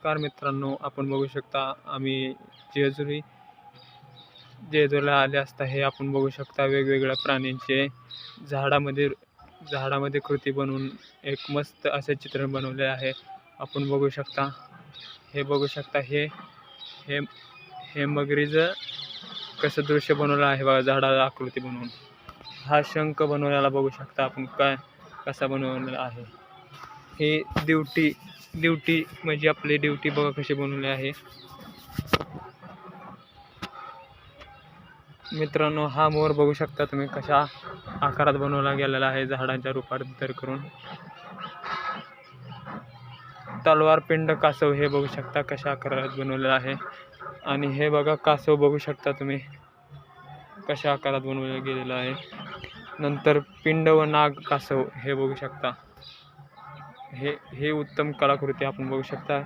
नमस्कार मित्रांनो, आपण बघू शकता आम्ही जेजुरीला आले असता हे आपण बघू शकता वेगवेगळ्या प्राण्यांचे झाडामध्ये कृती बनवून एक मस्त असे चित्र बनवले आहे. आपण बघू शकता हे हे हे मगरीचं कसं दृश्य बनवलं आहे बघा, झाडाला आकृती बनवून. हा शंख बनवलेला बघू शकता आपण कसा बनवलेला आहे. हे ड्युटी म्हणजे आपली ड्युटी बघा कशी बनवली आहे. मित्रांनो, हा मोर बघू शकता तुम्ही कशा आकारात बनवला गेलेला आहे, झाडांच्या रूपांतर करून. तलवार पिंड कासव हे बघू शकता कशा आकारात बनवलेलं आहे. आणि हे बघा कासव बघू शकता तुम्ही कशा आकारात बनवलं गेलेलं आहे. नंतर पिंड व नाग कासव हे बघू शकता. हे उत्तम कलाकृती आपण बघू शकता.